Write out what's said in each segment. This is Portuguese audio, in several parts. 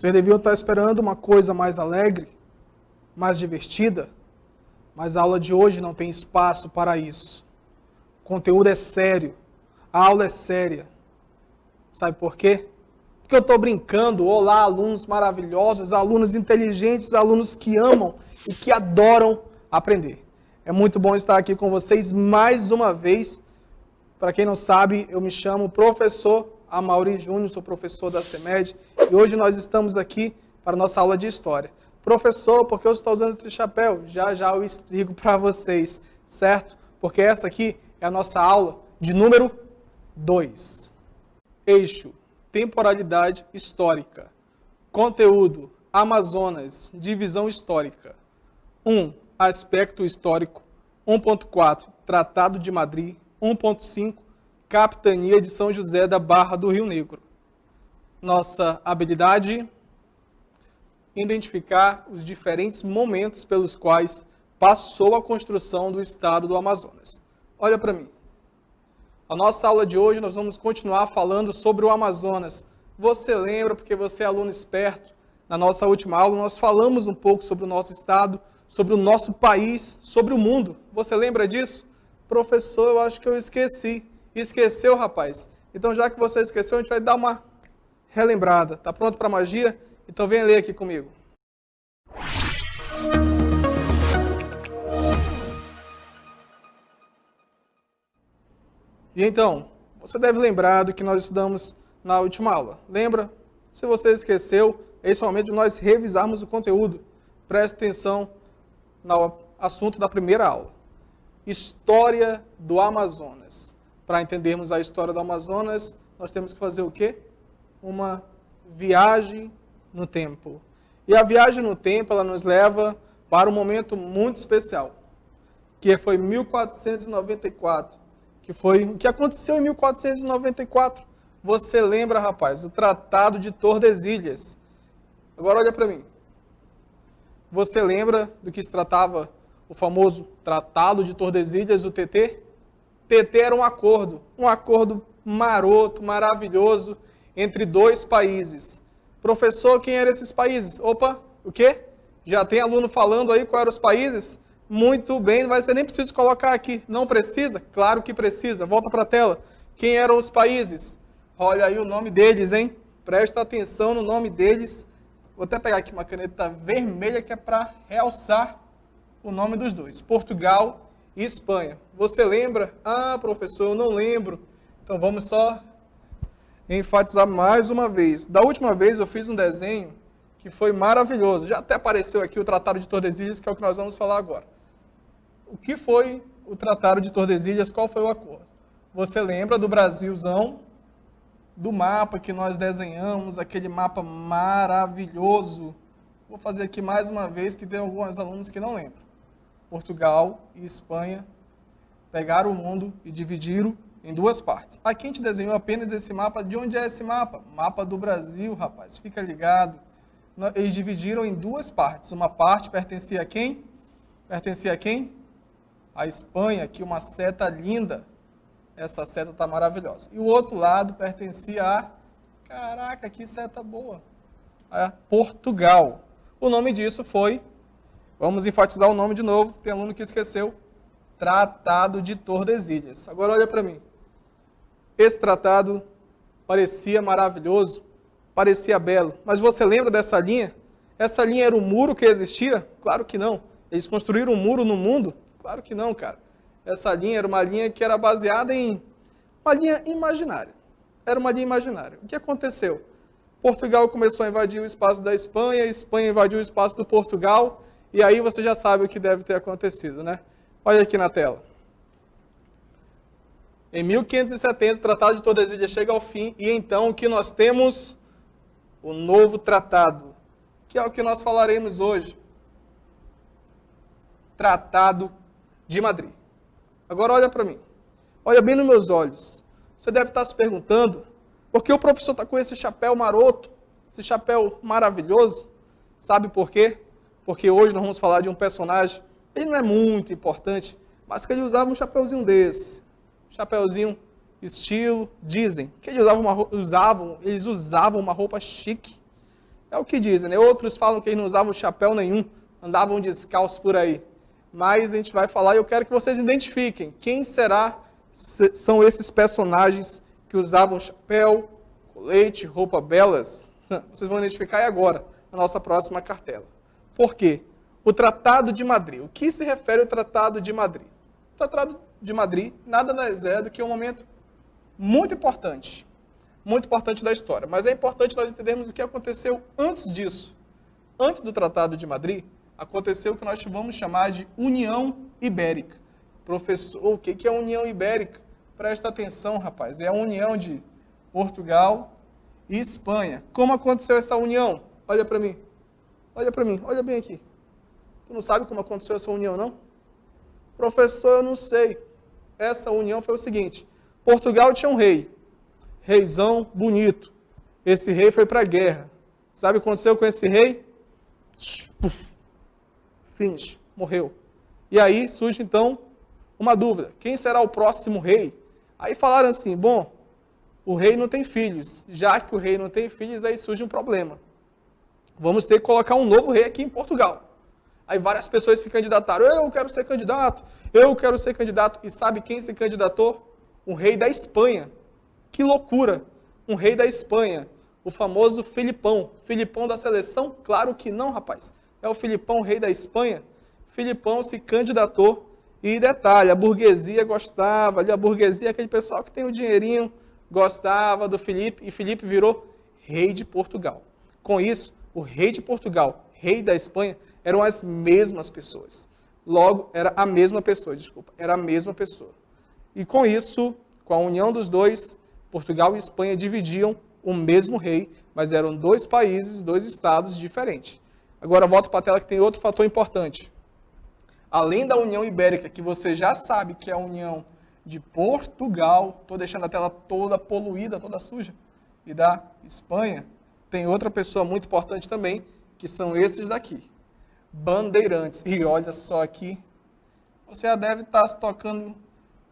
Vocês deviam estar esperando uma coisa mais alegre, mais divertida, mas a aula de hoje não tem espaço para isso. O conteúdo é sério, a aula é séria. Sabe por quê? Porque eu estou brincando. Olá, alunos maravilhosos, alunos inteligentes, alunos que amam e que adoram aprender. É muito bom estar aqui com vocês mais uma vez. Para quem não sabe, eu me chamo professor Amaury Júnior, sou professor da CEMED e hoje nós estamos aqui para a nossa aula de História. Professor, por que eu estou usando esse chapéu? Já já eu explico para vocês, certo? Porque essa aqui é a nossa aula de número 2. Eixo, temporalidade histórica. Conteúdo, Amazonas, divisão histórica. 1. Aspecto histórico. 1.4. Tratado de Madrid. 1.5. Capitania de São José da Barra do Rio Negro. Nossa habilidade: identificar os diferentes momentos pelos quais passou a construção do estado do Amazonas. Olha para mim. A nossa aula de hoje nós vamos continuar falando sobre o Amazonas. Você lembra, porque você é aluno esperto, na nossa última aula nós falamos um pouco sobre o nosso estado, sobre o nosso país, sobre o mundo. Você lembra disso? Professor, eu acho que eu esqueci. Esqueceu, rapaz? Então, já que você esqueceu, a gente vai dar uma relembrada. Tá pronto para a magia? Então, vem ler aqui comigo. E então, você deve lembrar do que nós estudamos na última aula. Lembra? Se você esqueceu, esse é o momento de nós revisarmos o conteúdo. Preste atenção no assunto da primeira aula. História do Amazonas. Para entendermos a história do Amazonas, nós temos que fazer o quê? Uma viagem no tempo. E a viagem no tempo, ela nos leva para um momento muito especial, que foi 1494. Que foi o que aconteceu em 1494. Você lembra, rapaz, o Tratado de Tordesilhas. Agora olha para mim. Você lembra do que se tratava o famoso Tratado de Tordesilhas, o TT? TT era um acordo maroto, maravilhoso, entre dois países. Professor, quem eram esses países? Opa, o quê? Já tem aluno falando aí quais eram os países? Muito bem, não vai ser nem preciso colocar aqui. Não precisa? Claro que precisa. Volta para a tela. Quem eram os países? Olha aí o nome deles, hein? Presta atenção no nome deles. Vou até pegar aqui uma caneta vermelha que é para realçar o nome dos dois. Portugal e Espanha. Você lembra? Ah, professor, eu não lembro. Então vamos só enfatizar mais uma vez. Da última vez eu fiz um desenho que foi maravilhoso. Já até apareceu aqui o Tratado de Tordesilhas, que é o que nós vamos falar agora. O que foi o Tratado de Tordesilhas? Qual foi o acordo? Você lembra do Brasilzão, do mapa que nós desenhamos, aquele mapa maravilhoso? Vou fazer aqui mais uma vez, que tem alguns alunos que não lembram. Portugal e Espanha pegaram o mundo e dividiram em duas partes. Aqui a gente desenhou apenas esse mapa. De onde é esse mapa? Mapa do Brasil, rapaz. Fica ligado. Eles dividiram em duas partes. Uma parte pertencia a quem? Pertencia a quem? A Espanha, que uma seta linda. Essa seta está maravilhosa. E o outro lado pertencia a... Caraca, que seta boa! A Portugal. O nome disso foi... Vamos enfatizar o nome de novo. Tem aluno que esqueceu. Tratado de Tordesilhas. Agora olha para mim. Esse tratado parecia maravilhoso, parecia belo. Mas você lembra dessa linha? Essa linha era o muro que existia? Claro que não. Eles construíram um muro no mundo? Claro que não, cara. Essa linha era uma linha que era baseada em uma linha imaginária. Era uma linha imaginária. O que aconteceu? Portugal começou a invadir o espaço da Espanha, a Espanha invadiu o espaço do Portugal, e aí você já sabe o que deve ter acontecido, né? Olha aqui na tela. Em 1570, o Tratado de Tordesilhas chega ao fim, e então o que nós temos? O novo tratado, que é o que nós falaremos hoje. Tratado de Madrid. Agora olha para mim. Olha bem nos meus olhos. Você deve estar se perguntando, por que o professor está com esse chapéu maroto, esse chapéu maravilhoso? Sabe por quê? Porque hoje nós vamos falar de um personagem, ele não é muito importante, mas que ele usava um chapéuzinho desse. Chapéuzinho estilo, dizem que eles usavam uma roupa chique, É o que dizem, né? Outros falam que eles não usavam chapéu nenhum, andavam descalços por aí. Mas a gente vai falar e eu quero que vocês identifiquem quem são esses personagens que usavam chapéu, colete, roupa belas. Vocês vão identificar aí agora, na nossa próxima cartela. Por quê? O Tratado de Madrid. O que se refere ao Tratado de Madrid? O Tratado de Madrid nada mais é do que um momento muito importante da história. Mas é importante nós entendermos o que aconteceu antes disso. Antes do Tratado de Madrid, aconteceu o que nós vamos chamar de União Ibérica. Professor, o que é a União Ibérica? Presta atenção, rapaz. É a união de Portugal e Espanha. Como aconteceu essa união? Olha para mim. Olha para mim. Olha bem aqui. Tu não sabe como aconteceu essa união, não? Professor, eu não sei. Essa união foi o seguinte. Portugal tinha um rei. Reizão bonito. Esse rei foi para a guerra. Sabe o que aconteceu com esse rei? Puf. Finish. Morreu. E aí surge, então, uma dúvida. Quem será o próximo rei? Aí falaram assim, bom, o rei não tem filhos. Já que o rei não tem filhos, aí surge um problema. Vamos ter que colocar um novo rei aqui em Portugal. Aí várias pessoas se candidataram. Eu quero ser candidato. Eu quero ser candidato. E sabe quem se candidatou? Um rei da Espanha. Que loucura! Um rei da Espanha. O famoso Filipão. Filipão da seleção? Claro que não, rapaz. É o Filipão, rei da Espanha. Filipão se candidatou. E detalhe, a burguesia gostava. A burguesia, aquele pessoal que tem o dinheirinho, gostava do Filipe. E Filipe virou rei de Portugal. Com isso, o rei de Portugal, rei da Espanha, eram as mesmas pessoas. Logo, era a mesma pessoa. E com isso, com a união dos dois, Portugal e Espanha dividiam o mesmo rei, mas eram dois países, dois estados diferentes. Agora volto para a tela que tem outro fator importante. Além da União Ibérica, que você já sabe que é a união de Portugal, estou deixando a tela toda poluída, toda suja, e da Espanha, tem outra pessoa muito importante também, que são esses daqui. Bandeirantes. E olha só aqui, você já deve estar se tocando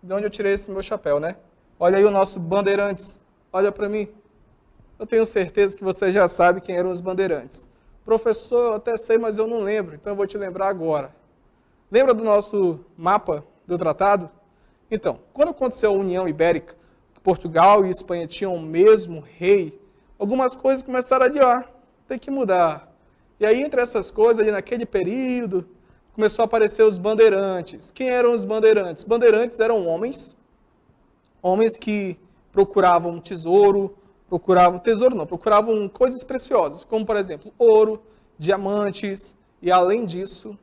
de onde eu tirei esse meu chapéu, né? Olha aí o nosso Bandeirantes. Olha para mim. Eu tenho certeza que você já sabe quem eram os Bandeirantes. Professor, eu até sei, mas eu não lembro, então eu vou te lembrar agora. Lembra do nosso mapa do tratado? Então, quando aconteceu a União Ibérica, Portugal e Espanha tinham o mesmo rei, algumas coisas começaram a adiar, tem que mudar. E aí, entre essas coisas, ali naquele período, começou a aparecer os bandeirantes. Quem eram os bandeirantes? Bandeirantes eram homens que procuravam procuravam coisas preciosas, como, por exemplo, ouro, diamantes, e além disso,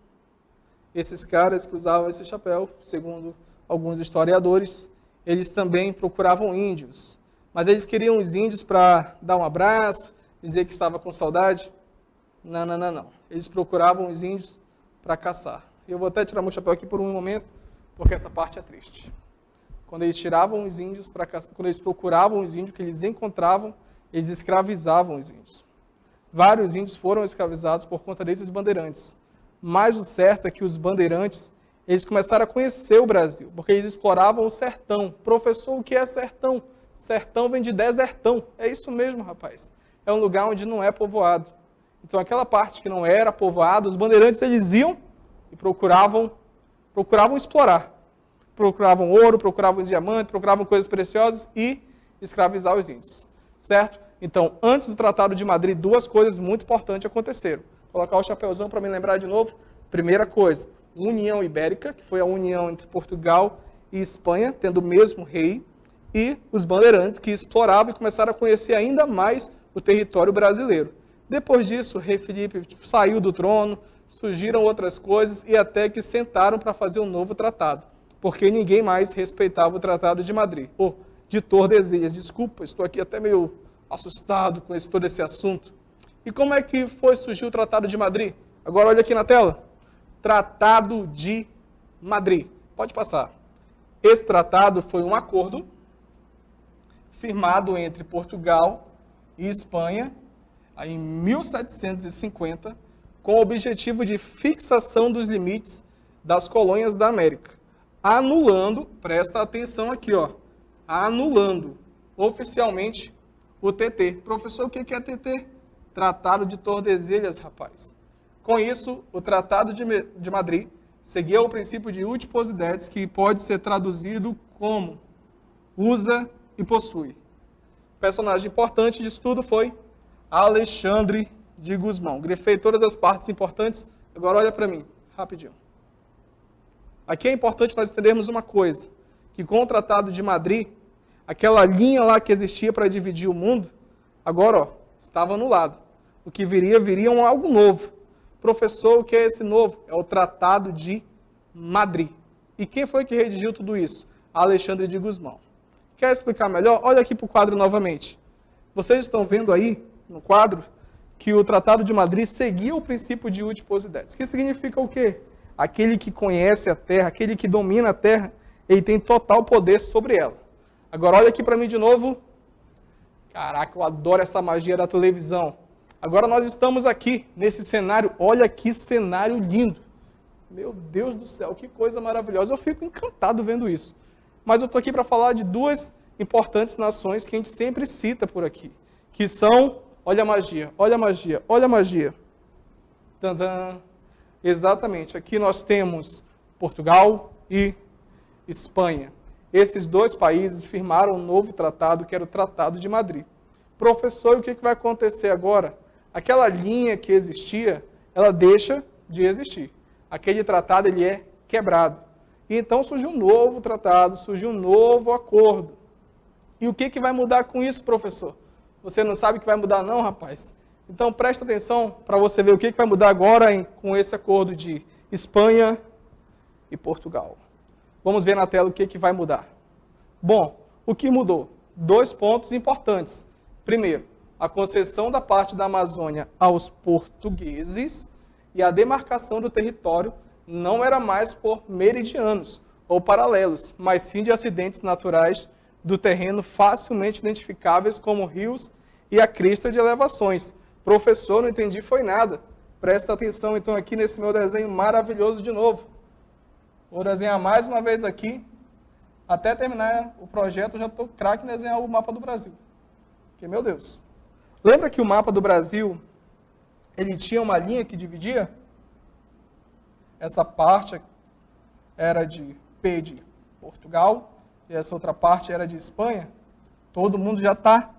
esses caras que usavam esse chapéu, segundo alguns historiadores, eles também procuravam índios. Mas eles queriam os índios para dar um abraço, dizer que estava com saudade. Não. Eles procuravam os índios para caçar. Eu vou até tirar meu chapéu aqui por um momento, porque essa parte é triste. Quando eles tiravam os índios para caçar, quando eles procuravam os índios que eles encontravam, eles escravizavam os índios. Vários índios foram escravizados por conta desses bandeirantes. Mas o certo é que os bandeirantes, eles começaram a conhecer o Brasil, porque eles exploravam o sertão. Professor, o que é sertão? Sertão vem de desertão. É isso mesmo, rapaz. É um lugar onde não é povoado. Então, aquela parte que não era povoada, os bandeirantes, eles iam e procuravam explorar. Procuravam ouro, procuravam diamante, procuravam coisas preciosas e escravizar os índios. Certo? Então, antes do Tratado de Madrid, duas coisas muito importantes aconteceram. Vou colocar o chapéuzão para me lembrar de novo. Primeira coisa, União Ibérica, que foi a união entre Portugal e Espanha, tendo o mesmo rei, e os bandeirantes que exploravam e começaram a conhecer ainda mais o território brasileiro. Depois disso, o rei Filipe saiu do trono, surgiram outras coisas e até que sentaram para fazer um novo tratado, porque ninguém mais respeitava o Tratado de Madrid. De Tordesilhas, desculpa, estou aqui até meio assustado com todo esse assunto. E como é que surgiu o Tratado de Madrid? Agora olha aqui na tela. Tratado de Madrid. Pode passar. Esse tratado foi um acordo firmado entre Portugal e Espanha em 1750, com o objetivo de fixação dos limites das colônias da América, anulando, presta atenção aqui, anulando oficialmente o TT. Professor, o que é TT? Tratado de Tordesilhas, rapaz. Com isso, o Tratado de Madrid seguia o princípio de utiposidetes, que pode ser traduzido como usa e possui. O personagem importante disso tudo foi Alexandre de Gusmão. Grifei todas as partes importantes. Agora olha para mim, rapidinho. Aqui é importante nós entendermos uma coisa, que com o Tratado de Madrid, aquela linha lá que existia para dividir o mundo, agora ó, estava anulada. O que viria algo novo. Professor, o que é esse novo? É o Tratado de Madrid. E quem foi que redigiu tudo isso? Alexandre de Gusmão. Quer explicar melhor? Olha aqui para o quadro novamente. Vocês estão vendo aí, no quadro, que o Tratado de Madrid seguia o princípio de utiposidetes. Que significa o quê? Aquele que conhece a terra, aquele que domina a terra, ele tem total poder sobre ela. Agora olha aqui para mim de novo. Caraca, eu adoro essa magia da televisão. Agora nós estamos aqui, nesse cenário. Olha que cenário lindo. Meu Deus do céu, que coisa maravilhosa. Eu fico encantado vendo isso. Mas eu estou aqui para falar de duas importantes nações que a gente sempre cita por aqui. Que são, olha a magia, olha a magia, olha a magia. Tadã. Exatamente, aqui nós temos Portugal e Espanha. Esses dois países firmaram um novo tratado, que era o Tratado de Madrid. Professor, e o que vai acontecer agora? Aquela linha que existia, ela deixa de existir. Aquele tratado ele é quebrado. E então surgiu um novo tratado, surgiu um novo acordo. E o que vai mudar com isso, professor? Você não sabe o que vai mudar não, rapaz? Então presta atenção para você ver o que vai mudar agora com esse acordo de Espanha e Portugal. Vamos ver na tela o que vai mudar. Bom, o que mudou? 2 pontos importantes. Primeiro, a concessão da parte da Amazônia aos portugueses e a demarcação do território não era mais por meridianos ou paralelos, mas sim de acidentes naturais do terreno facilmente identificáveis como rios e a crista de elevações. Professor, não entendi foi nada. Presta atenção então aqui nesse meu desenho maravilhoso de novo. Vou desenhar mais uma vez aqui. Até terminar o projeto, eu já estou craque em desenhar o mapa do Brasil. Porque, meu Deus. Lembra que o mapa do Brasil, ele tinha uma linha que dividia? Essa parte era de P de Portugal e essa outra parte era de Espanha. Todo mundo já está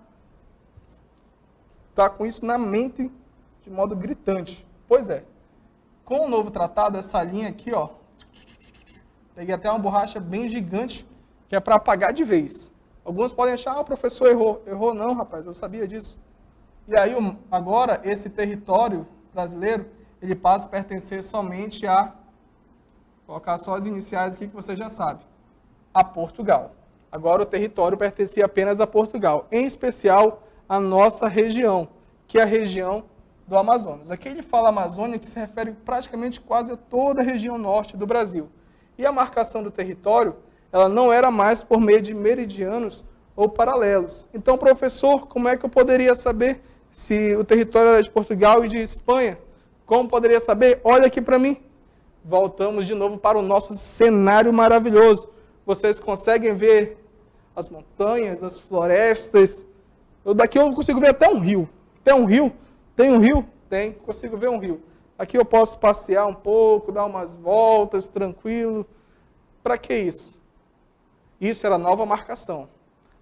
com isso na mente de modo gritante. Pois é, com o novo tratado, essa linha aqui, ó, peguei até uma borracha bem gigante, que é para apagar de vez. Alguns podem achar, o professor errou. Errou não, rapaz, eu sabia disso. E aí, agora, esse território brasileiro, ele passa a pertencer somente a, vou colocar só as iniciais aqui que você já sabe, a Portugal. Agora o território pertencia apenas a Portugal, em especial a nossa região, que é a região do Amazonas. Aqui ele fala Amazônia, que se refere praticamente quase a toda a região norte do Brasil. E a marcação do território, ela não era mais por meio de meridianos ou paralelos. Então, professor, como é que eu poderia saber se o território era de Portugal e de Espanha? Como poderia saber? Olha aqui para mim. Voltamos de novo para o nosso cenário maravilhoso. Vocês conseguem ver as montanhas, as florestas. Daqui eu consigo ver até um rio. Tem um rio? Tem um rio? Tem. Consigo ver um rio. Aqui eu posso passear um pouco, dar umas voltas, tranquilo. Para que isso? Isso era nova marcação.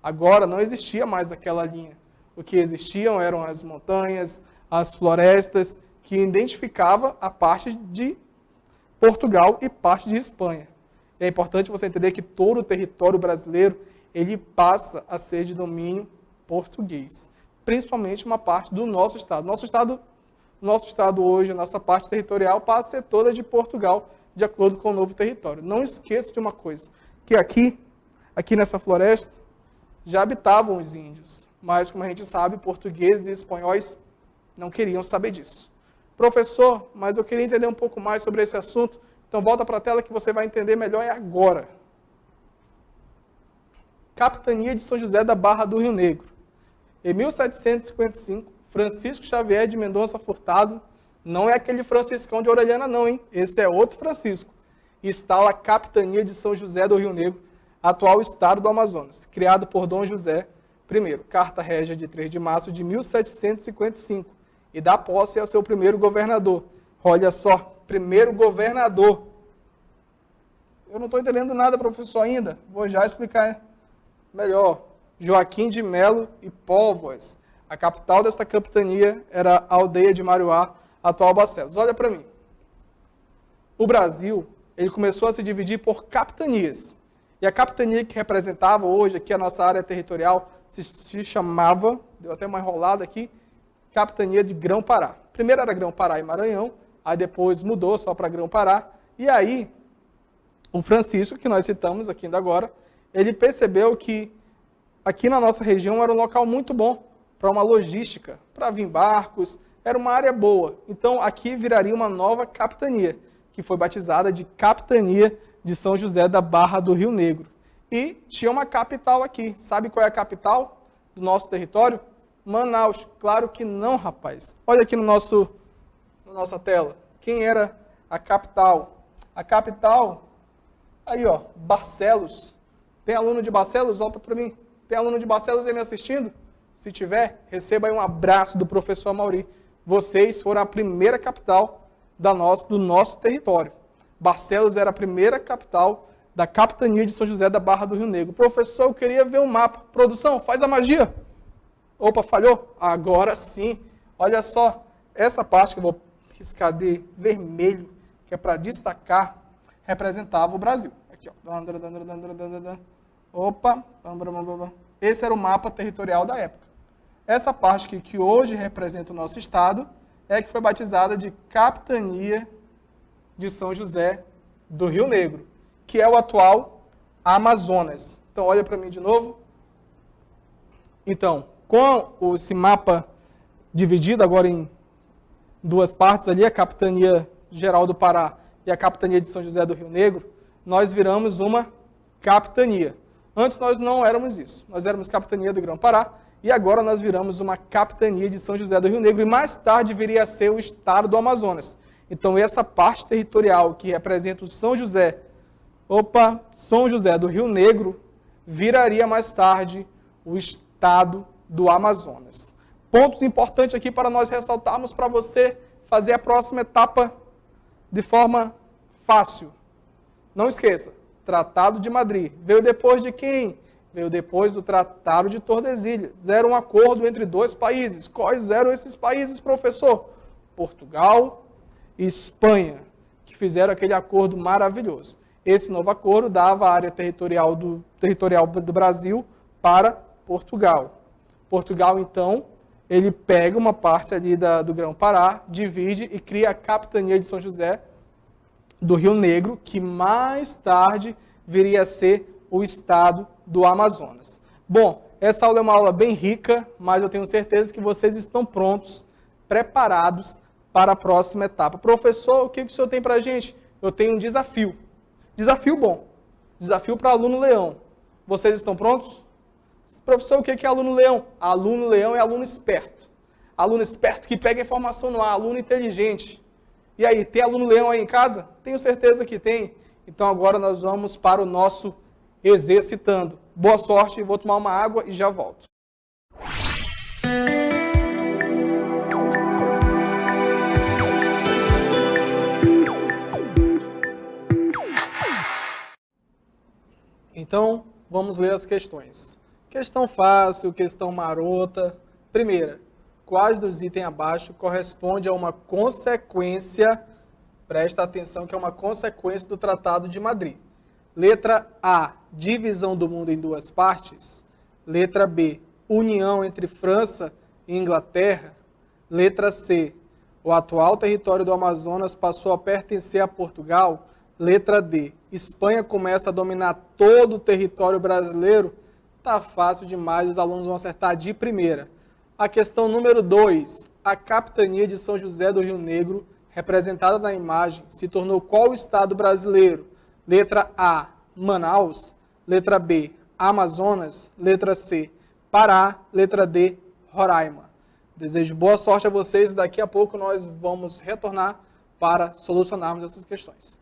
Agora não existia mais aquela linha. O que existiam eram as montanhas, as florestas, que identificava a parte de Portugal e parte de Espanha. É importante você entender que todo o território brasileiro ele passa a ser de domínio português, principalmente uma parte do nosso estado. Nosso estado hoje, a nossa parte territorial passa a ser toda de Portugal, de acordo com o novo território. Não esqueça de uma coisa, que aqui nessa floresta, já habitavam os índios, mas como a gente sabe, portugueses e espanhóis não queriam saber disso. Professor, mas eu queria entender um pouco mais sobre esse assunto, então volta para a tela que você vai entender melhor agora. Capitania de São José da Barra do Rio Negro. Em 1755, Francisco Xavier de Mendonça Furtado, não é aquele Franciscão de Orellana não, hein? Esse é outro Francisco. Instala a Capitania de São José do Rio Negro, atual estado do Amazonas, criado por Dom José I, Carta Régia de 3 de março de 1755, e dá posse ao seu primeiro governador. Olha só, primeiro governador. Eu não estou entendendo nada, professor, ainda. Vou já explicar melhor. Joaquim de Melo e Póvoas. A capital desta capitania era a aldeia de Mariuá, atual Barcelos. Olha para mim. O Brasil, ele começou a se dividir por capitanias. E a capitania que representava hoje aqui a nossa área territorial se chamava, deu até uma enrolada aqui, Capitania de Grão-Pará. Primeiro era Grão-Pará e Maranhão, aí depois mudou só para Grão-Pará. E aí, o Francisco, que nós citamos aqui ainda agora, ele percebeu que aqui na nossa região era um local muito bom para uma logística, para vir barcos, era uma área boa. Então aqui viraria uma nova capitania, que foi batizada de Capitania de São José da Barra do Rio Negro. E tinha uma capital aqui. Sabe qual é a capital do nosso território? Manaus. Claro que não, rapaz. Olha aqui na nossa tela. Quem era a capital? A capital, aí ó, Barcelos. Tem aluno de Barcelos? Volta para mim. Tem aluno de Barcelos aí me assistindo? Se tiver, receba aí um abraço do professor Mauri. Vocês foram a primeira capital do nosso território. Barcelos era a primeira capital da Capitania de São José da Barra do Rio Negro. Professor, eu queria ver um mapa. Produção, faz a magia. Opa, falhou? Agora sim. Olha só, essa parte que eu vou riscar de vermelho, que é para destacar, representava o Brasil. Aqui, ó. Opa. Esse era o mapa territorial da época. Essa parte que hoje representa o nosso estado é que foi batizada de Capitania de São José do Rio Negro, que é o atual Amazonas. Então, olha para mim de novo. Então, com esse mapa dividido agora em duas partes ali, a Capitania Geral do Pará e a Capitania de São José do Rio Negro, nós viramos uma capitania. Antes nós não éramos isso. Nós éramos Capitania do Grão-Pará e agora nós viramos uma Capitania de São José do Rio Negro e mais tarde viria a ser o estado do Amazonas. Então essa parte territorial que representa o São José do Rio Negro, viraria mais tarde o estado do Amazonas. Pontos importantes aqui para nós ressaltarmos para você fazer a próxima etapa de forma fácil. Não esqueça, Tratado de Madrid. Veio depois de quem? Veio depois do Tratado de Tordesilhas. Era um acordo entre dois países. Quais eram esses países, professor? Portugal e Espanha, que fizeram aquele acordo maravilhoso. Esse novo acordo dava a área territorial do Brasil para Portugal. Portugal, então, ele pega uma parte ali do Grão-Pará, divide e cria a Capitania de São José do Rio Negro, que mais tarde viria a ser o estado do Amazonas. Bom, essa aula é uma aula bem rica, mas eu tenho certeza que vocês estão prontos, preparados para a próxima etapa. Professor, o que o senhor tem para a gente? Eu tenho um desafio. Desafio bom. Desafio para aluno leão. Vocês estão prontos? Professor, o que é aluno leão? Aluno leão é aluno esperto. Aluno esperto que pega a informação no ar, aluno inteligente. E aí, tem aluno leão aí em casa? Tenho certeza que tem. Então agora nós vamos para o nosso exercitando. Boa sorte, vou tomar uma água e já volto. Então, vamos ler as questões. Questão fácil, questão marota. Primeira, quais dos itens abaixo corresponde a uma consequência, presta atenção que é uma consequência do Tratado de Madrid. Letra A, divisão do mundo em duas partes. Letra B, união entre França e Inglaterra. Letra C, o atual território do Amazonas passou a pertencer a Portugal. Letra D, Espanha começa a dominar todo o território brasileiro. Tá fácil demais, os alunos vão acertar de primeira. A questão número 2, a Capitania de São José do Rio Negro, representada na imagem, se tornou qual estado brasileiro? Letra A, Manaus. Letra B, Amazonas. Letra C, Pará. Letra D, Roraima. Desejo boa sorte a vocês e daqui a pouco nós vamos retornar para solucionarmos essas questões.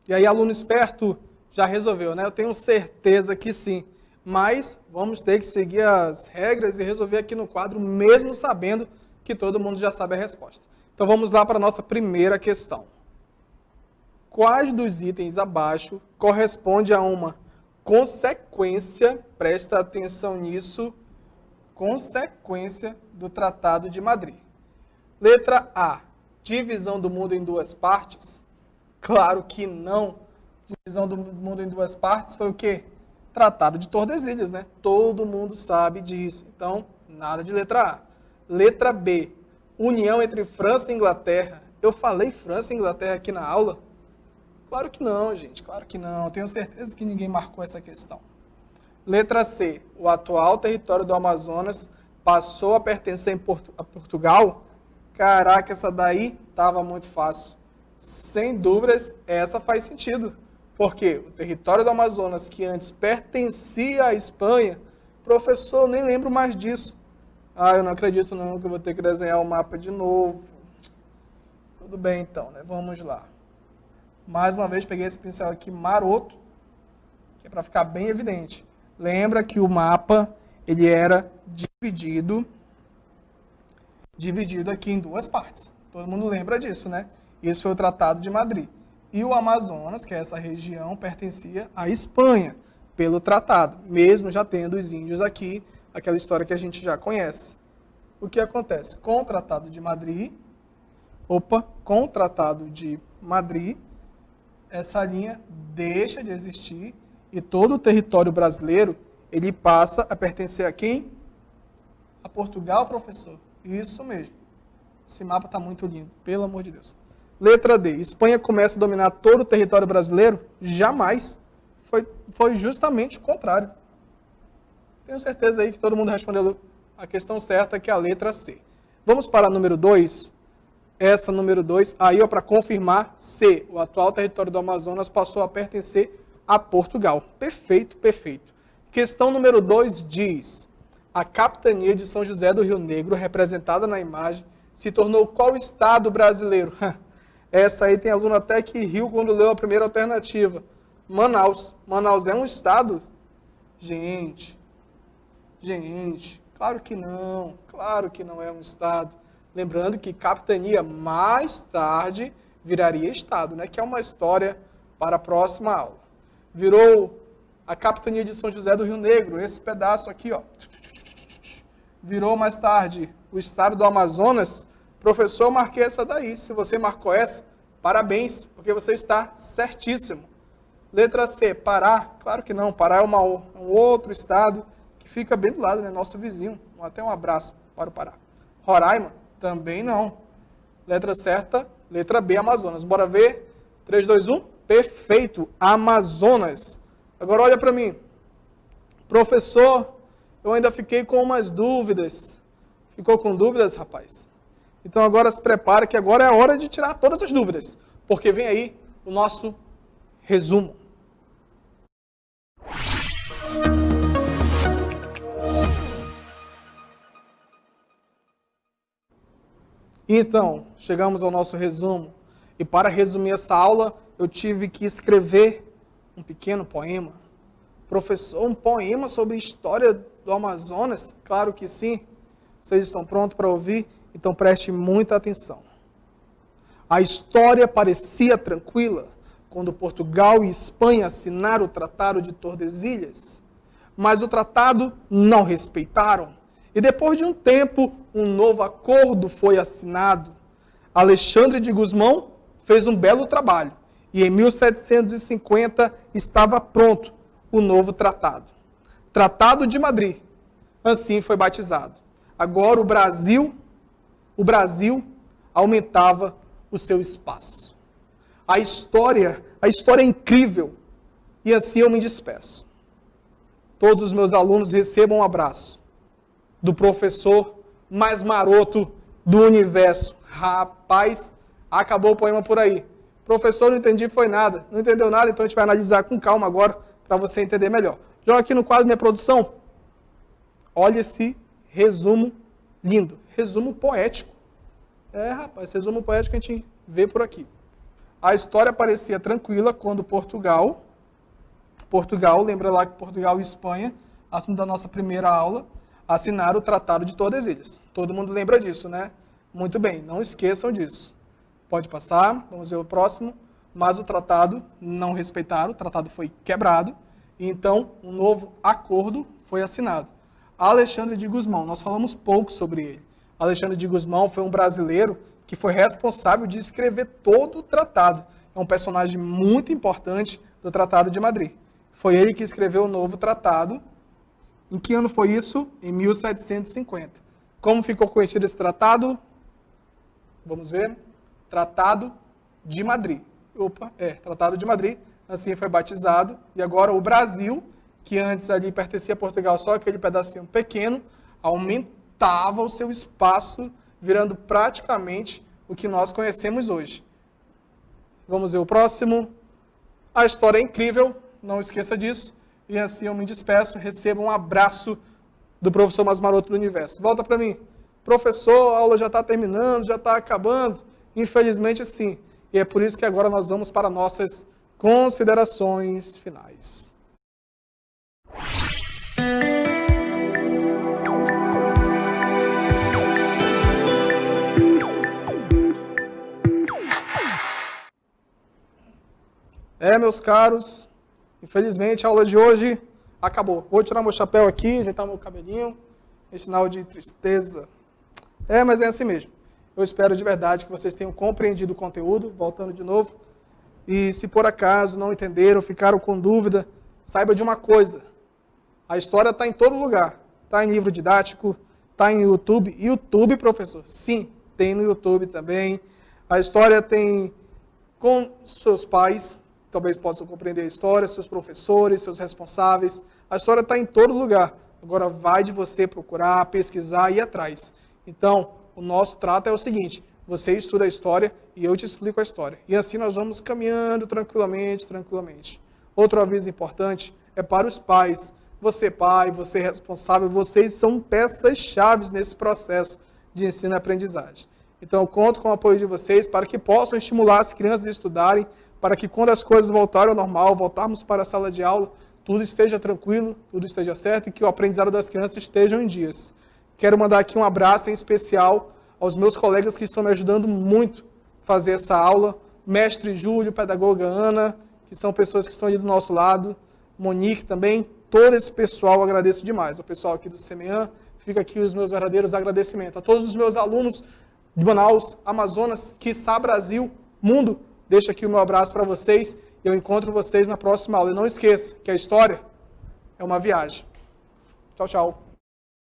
E aí, aluno esperto já resolveu, né? Eu tenho certeza que sim. Mas vamos ter que seguir as regras e resolver aqui no quadro, mesmo sabendo que todo mundo já sabe a resposta. Então vamos lá para a nossa primeira questão. Quais dos itens abaixo corresponde a uma consequência, presta atenção nisso, consequência do Tratado de Madrid? Letra A, divisão do mundo em duas partes? Claro que não. Divisão do mundo em duas partes foi o quê? Tratado de Tordesilhas, né? Todo mundo sabe disso. Então, nada de letra A. Letra B, união entre França e Inglaterra. Eu falei França e Inglaterra aqui na aula? Claro que não, gente. Claro que não. Tenho certeza que ninguém marcou essa questão. Letra C, o atual território do Amazonas passou a pertencer a Portugal? Caraca, essa daí estava muito fácil. Sem dúvidas, essa faz sentido. Porque o território do Amazonas, que antes pertencia à Espanha, professor, eu nem lembro mais disso. Ah, eu não acredito não que eu vou ter que desenhar o mapa de novo. Tudo bem então, né? Vamos lá. Mais uma vez, peguei esse pincel aqui maroto, que é para ficar bem evidente. Lembra que o mapa, ele era dividido aqui em duas partes. Todo mundo lembra disso, né? Esse foi o Tratado de Madrid. E o Amazonas, que é essa região, pertencia à Espanha, pelo tratado, mesmo já tendo os índios aqui, aquela história que a gente já conhece. O que acontece? Com o Tratado de Madrid, essa linha deixa de existir e todo o território brasileiro, ele passa a pertencer a quem? A Portugal, professor. Isso mesmo. Esse mapa está muito lindo, pelo amor de Deus. Letra D. Espanha começa a dominar todo o território brasileiro? Jamais. Foi justamente o contrário. Tenho certeza aí que todo mundo respondeu a questão certa, que é a letra C. Vamos para a número 2. Essa número 2, aí ó, para confirmar, C. O atual território do Amazonas passou a pertencer a Portugal. Perfeito, perfeito. Questão número 2 diz: a capitania de São José do Rio Negro, representada na imagem, se tornou qual estado brasileiro? Essa aí tem aluno até que riu quando leu a primeira alternativa. Manaus. Manaus é um estado? Gente, claro que não é um estado. Lembrando que capitania mais tarde viraria estado, né? Que é uma história para a próxima aula. Virou a capitania de São José do Rio Negro, esse pedaço aqui, ó. Virou mais tarde o estado do Amazonas. Professor, eu marquei essa daí. Se você marcou essa, parabéns, porque você está certíssimo. Letra C, Pará. Claro que não, Pará é um outro estado que fica bem do lado, né? Nosso vizinho. Até um abraço para o Pará. Roraima, também não. Letra certa, letra B, Amazonas. Bora ver? 3, 2, 1. Perfeito, Amazonas. Agora olha para mim. Professor, eu ainda fiquei com umas dúvidas. Ficou com dúvidas, rapaz? Então agora se prepara que agora é a hora de tirar todas as dúvidas, porque vem aí o nosso resumo. Então, chegamos ao nosso resumo. E para resumir essa aula, eu tive que escrever um pequeno poema. Professor, um poema sobre a história do Amazonas? Claro que sim. Vocês estão prontos para ouvir? Então preste muita atenção. A história parecia tranquila quando Portugal e Espanha assinaram o Tratado de Tordesilhas, mas o tratado não respeitaram. E depois de um tempo, um novo acordo foi assinado. Alexandre de Gusmão fez um belo trabalho e em 1750 estava pronto o novo tratado. Tratado de Madrid. Assim foi batizado. Agora o Brasil aumentava o seu espaço. A história é incrível. E assim eu me despeço. Todos os meus alunos recebam um abraço do professor mais maroto do universo. Rapaz, acabou o poema por aí. Professor, não entendi, foi nada. Não entendeu nada, então a gente vai analisar com calma agora para você entender melhor. Joga aqui no quadro Minha Produção. Olha esse resumo lindo. Resumo poético. Rapaz, esse resumo poético a gente vê por aqui. A história parecia tranquila quando Portugal, lembra lá que Portugal e Espanha, assunto da nossa primeira aula, assinaram o Tratado de Tordesilhas. Todo mundo lembra disso, né? Muito bem, não esqueçam disso. Pode passar, vamos ver o próximo. Mas o tratado não respeitaram, o tratado foi quebrado, e então um novo acordo foi assinado. Alexandre de Gusmão, nós falamos pouco sobre ele. Alexandre de Gusmão foi um brasileiro que foi responsável de escrever todo o tratado. É um personagem muito importante do Tratado de Madrid. Foi ele que escreveu o novo tratado. Em que ano foi isso? Em 1750. Como ficou conhecido esse tratado? Vamos ver. Tratado de Madrid. Tratado de Madrid. Assim foi batizado. E agora o Brasil, que antes ali pertencia a Portugal, só aquele pedacinho pequeno, aumentava o seu espaço, virando praticamente o que nós conhecemos hoje. Vamos ver o próximo. A história é incrível, não esqueça disso. E assim eu me despeço, receba um abraço do professor mais maroto do universo. Volta para mim. Professor, a aula já está terminando, já está acabando. Infelizmente, sim. E é por isso que agora nós vamos para nossas considerações finais. Meus caros, infelizmente a aula de hoje acabou. Vou tirar meu chapéu aqui, ajeitar meu cabelinho, em sinal de tristeza. Mas é assim mesmo. Eu espero de verdade que vocês tenham compreendido o conteúdo, voltando de novo. E se por acaso não entenderam, ficaram com dúvida, saiba de uma coisa. A história está em todo lugar. Está em livro didático, está em YouTube. YouTube, professor? Sim, tem no YouTube também. A história tem com seus pais, talvez possam compreender a história, seus professores, seus responsáveis. A história está em todo lugar. Agora vai de você procurar, pesquisar e ir atrás. Então, o nosso trato é o seguinte: você estuda a história e eu te explico a história. E assim nós vamos caminhando tranquilamente. Outro aviso importante é para os pais. Você pai, você responsável, vocês são peças-chave nesse processo de ensino e aprendizagem. Então eu conto com o apoio de vocês para que possam estimular as crianças a estudarem, para que quando as coisas voltarem ao normal, voltarmos para a sala de aula, tudo esteja tranquilo, tudo esteja certo e que o aprendizado das crianças estejam em dias. Quero mandar aqui um abraço em especial aos meus colegas que estão me ajudando muito a fazer essa aula. Mestre Júlio, pedagoga Ana, que são pessoas que estão ali do nosso lado. Monique também. Todo esse pessoal eu agradeço demais. O pessoal aqui do CEMEAN, fica aqui os meus verdadeiros agradecimentos. A todos os meus alunos de Manaus, Amazonas, quiçá Brasil, mundo, deixo aqui o meu abraço para vocês. E eu encontro vocês na próxima aula. E não esqueça que a história é uma viagem. Tchau, tchau.